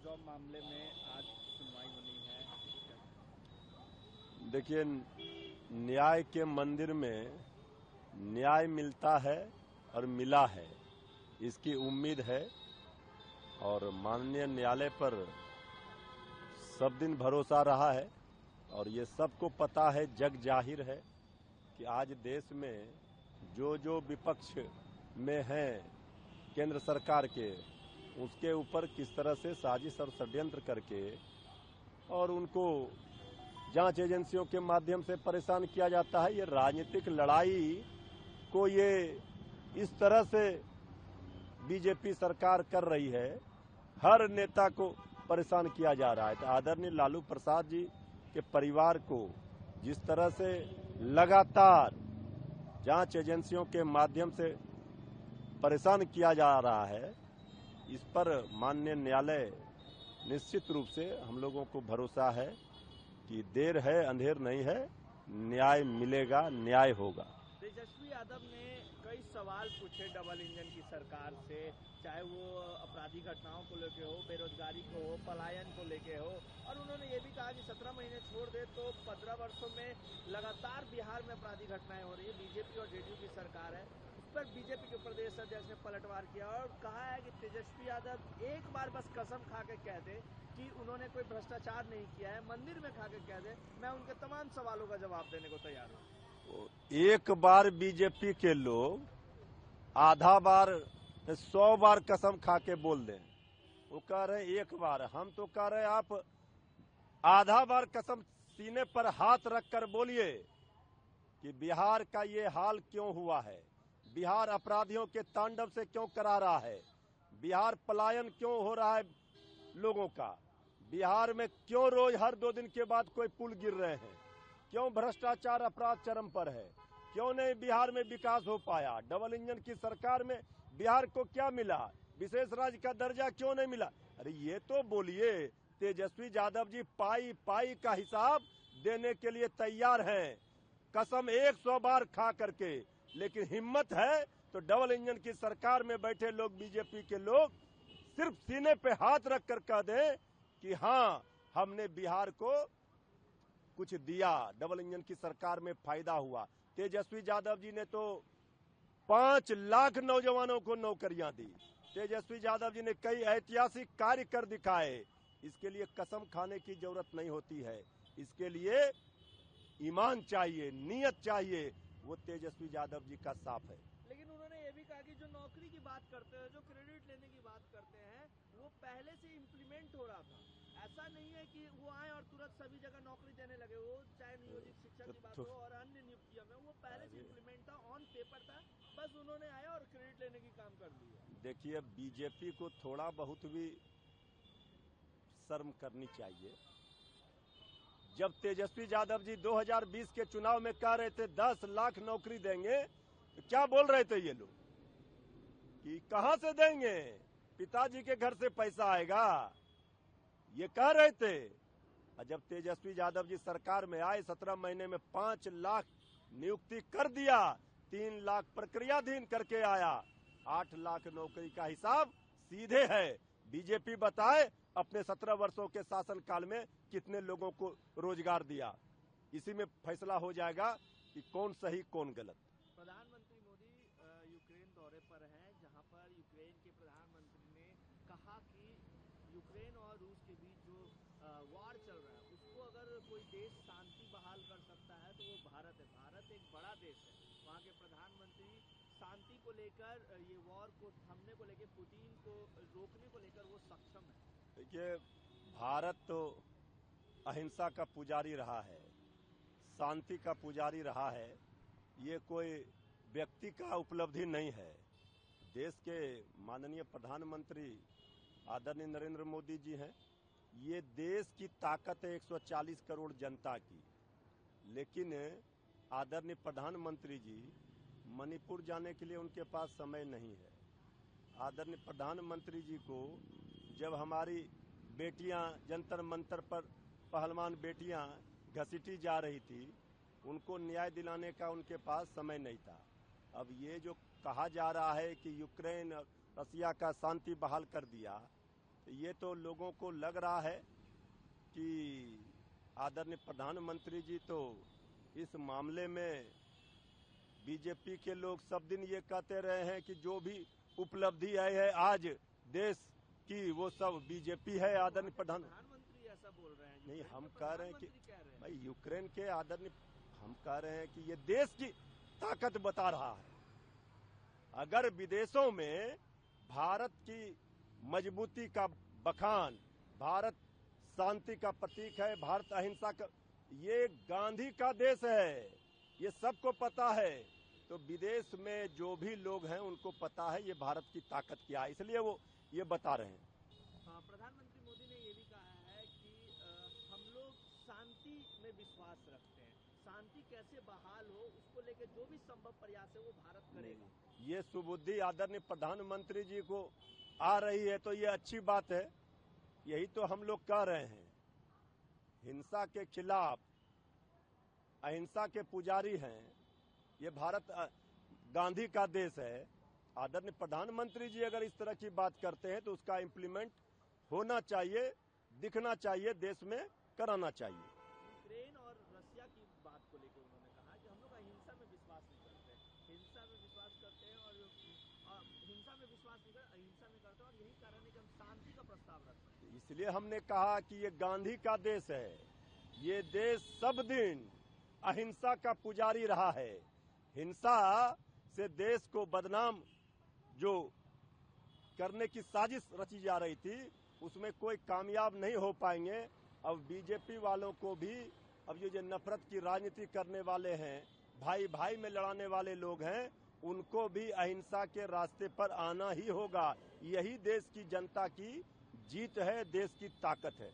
Job मामले में आज सुनवाई होनी है। देखिए, न्याय के मंदिर में न्याय मिलता है और मिला है, इसकी उम्मीद है और माननीय न्यायालय पर सब दिन भरोसा रहा है और ये सबको पता है, जग जाहिर है कि आज देश में जो विपक्ष में हैं केंद्र सरकार के, उसके ऊपर किस तरह से साजिश और षड्यंत्र करके और उनको जांच एजेंसियों के माध्यम से परेशान किया जाता है। ये राजनीतिक लड़ाई को ये इस तरह से बीजेपी सरकार कर रही है, हर नेता को परेशान किया जा रहा है। तो आदरणीय लालू प्रसाद जी के परिवार को जिस तरह से लगातार जांच एजेंसियों के माध्यम से परेशान किया जा रहा है, इस पर माननीय न्यायालय निश्चित रूप से हम लोगों को भरोसा है कि देर है अंधेर नहीं है, न्याय मिलेगा, न्याय होगा। तेजस्वी यादव ने कई सवाल पूछे डबल इंजन की सरकार से, चाहे वो आपराधिक घटनाओं को लेके हो, बेरोजगारी को हो, पलायन को लेके हो, और उन्होंने ये भी कहा कि 17 महीने छोड़ दे तो 15 वर्षों में लगातार बिहार में आपराधिक घटनाएं हो रही है। बीजेपी और जेडीयू की सरकार है, उस पर बीजेपी के प्रदेश अध्यक्ष ने पलटवार किया और कहा है कि तेजस्वी यादव एक बार बस कसम खा के कह दे कि उन्होंने कोई भ्रष्टाचार नहीं किया है, मंदिर में खा के कह दे, मैं उनके तमाम सवालों का जवाब देने को तैयार हूँ। एक बार बीजेपी के लोग आधा बार 100 बार कसम खा के बोल दें, वो कह रहे एक बार, हम तो कह रहे आप आधा बार कसम सीने पर हाथ रखकर बोलिए कि बिहार का ये हाल क्यों हुआ है, बिहार अपराधियों के तांडव से क्यों करा रहा है, बिहार पलायन क्यों हो रहा है लोगों का, बिहार में क्यों रोज हर 2 दिन के बाद कोई पुल गिर रहे हैं, क्यों भ्रष्टाचार अपराध चरम पर है, क्यों नहीं बिहार में विकास हो पाया, डबल इंजन की सरकार में बिहार को क्या मिला, विशेष राज्य का दर्जा क्यों नहीं मिला। अरे ये तो बोलिए। तेजस्वी यादव जी पाई पाई का हिसाब देने के लिए तैयार हैं, कसम 100 बार खा करके, लेकिन हिम्मत है तो डबल इंजन की सरकार में बैठे लोग, बीजेपी के लोग, सिर्फ सीने पे हाथ रख कर कह दें कि हाँ हमने बिहार को कुछ दिया, डबल इंजन की सरकार में फायदा हुआ। तेजस्वी यादव जी ने तो 5 लाख नौजवानों को नौकरियां दी, तेजस्वी यादव जी ने कई ऐतिहासिक कार्य कर दिखाए। इसके लिए कसम खाने की जरूरत नहीं होती है, इसके लिए ईमान चाहिए, नियत चाहिए, वो तेजस्वी यादव जी का साफ है। लेकिन उन्होंने ये भी कहा कि जो नौकरी की बात करते हैं, जो क्रेडिट लेने की बात करते हैं, वो पहले से इम्प्लीमेंट हो रहा था। ऐसा नहीं है कि वो आए और तुरंत सभी जगह नौकरी देने लगे, वो चाहे नियोजित शिक्षक की बात हो और अन्य नियुक्तियों में, वो पहले से इम्प्लीमेंट था, ऑन पेपर था, बस उन्होंने आया और क्रेडिट लेने की काम कर लिया। देखिए, बीजेपी को थोड़ा बहुत भी शर्म करनी चाहिए। जब तेजस्वी यादव जी 2020 के चुनाव में कह रहे थे 10 लाख नौकरी देंगे, तो क्या बोल रहे थे ये लोग कि कहां से देंगे, पिताजी के घर से पैसा आएगा, ये कह रहे थे। और जब तेजस्वी यादव जी सरकार में आए, 17 महीने में 5 लाख नियुक्ति कर दिया, 3 लाख प्रक्रियाधीन करके आया, 8 लाख नौकरी का हिसाब सीधे है। बीजेपी बताए अपने 17 वर्षों के शासनकाल में कितने लोगों को रोजगार दिया, इसी में फैसला हो जाएगा कि कौन सही कौन गलत। प्रधानमंत्री मोदी यूक्रेन दौरे पर हैं, जहां पर यूक्रेन के प्रधानमंत्री ने कहा कि यूक्रेन और रूस के बीच जो वार चल रहा है, उसको अगर कोई देश शांति बहाल कर सकता है तो वो भारत है। भारत एक बड़ा देश है, वहाँ के प्रधानमंत्री शांति को लेकर, ये वॉर को थमने को लेकर, पुतिन को रोकने को लेकर वो सक्षम है। देखिए, भारत तो अहिंसा का पुजारी रहा है, शांति का पुजारी रहा है, ये कोई व्यक्ति का उपलब्धि नहीं है। देश के माननीय प्रधानमंत्री आदरणीय नरेंद्र मोदी जी हैं, ये देश की ताकत है 140 करोड़ जनता की, लेकिन आदरणीय प्रधानमंत्री जी मणिपुर जाने के लिए उनके पास समय नहीं है। आदरणीय प्रधानमंत्री जी को जब हमारी बेटियां जंतर मंतर पर पहलवान बेटियां घसीटी जा रही थी, उनको न्याय दिलाने का उनके पास समय नहीं था। अब ये जो कहा जा रहा है कि यूक्रेन रसिया का शांति बहाल कर दिया, ये तो लोगों को लग रहा है कि आदरणीय प्रधानमंत्री जी तो इस मामले में बीजेपी के लोग सब दिन ये कहते रहे हैं कि जो भी उपलब्धि आई है आज देश की वो सब बीजेपी है। आदरणीय प्रधानमंत्री ऐसा बोल रहे हैं। नहीं, हम कह रहे हैं कि भाई यूक्रेन के आदरणीय हम कह रहे हैं कि ये देश की ताकत बता रहा है। अगर विदेशों में भारत की मजबूती का बखान, भारत शांति का प्रतीक है, भारत अहिंसा का, ये गांधी का देश है, ये सबको पता है। तो विदेश में जो भी लोग हैं उनको पता है ये भारत की ताकत क्या है, इसलिए वो ये बता रहे हैं। प्रधानमंत्री मोदी ने ये भी कहा है कि हम लोग शांति में विश्वास रखते हैं, शांति कैसे बहाल हो उसको लेकर जो भी संभव प्रयास है वो भारत करेगा। ये सुबुद्धि आदरणीय प्रधानमंत्री जी को आ रही है तो ये अच्छी बात है। यही तो हम लोग कह रहे हैं, हिंसा के खिलाफ, अहिंसा के पुजारी हैं। ये भारत गांधी का देश है। आदरणीय प्रधानमंत्री जी अगर इस तरह की बात करते हैं तो उसका इम्प्लीमेंट होना चाहिए, दिखना चाहिए, देश में कराना चाहिए। यूक्रेन और रशिया की बात को लेकर उन्होंने कहा कि हम लोग अहिंसा में विश्वास नहीं करते, हिंसा में विश्वास करते हैं और हिंसा में विश्वास नहीं करते, अहिंसा में करते हैं, और यही कारण है कि हम शांति का प्रस्ताव रखते हैं। इसलिए हमने कहा कि ये गांधी का देश है। ये देश सब दिन अहिंसा का पुजारी रहा है। हिंसा से देश को बदनाम जो करने की साजिश रची जा रही थी उसमें कोई कामयाब नहीं हो पाएंगे। अब बीजेपी वालों को भी, अब ये जो नफरत की राजनीति करने वाले हैं, भाई भाई में लड़ाने वाले लोग हैं, उनको भी अहिंसा के रास्ते पर आना ही होगा। यही देश की जनता की जीत है, देश की ताकत है।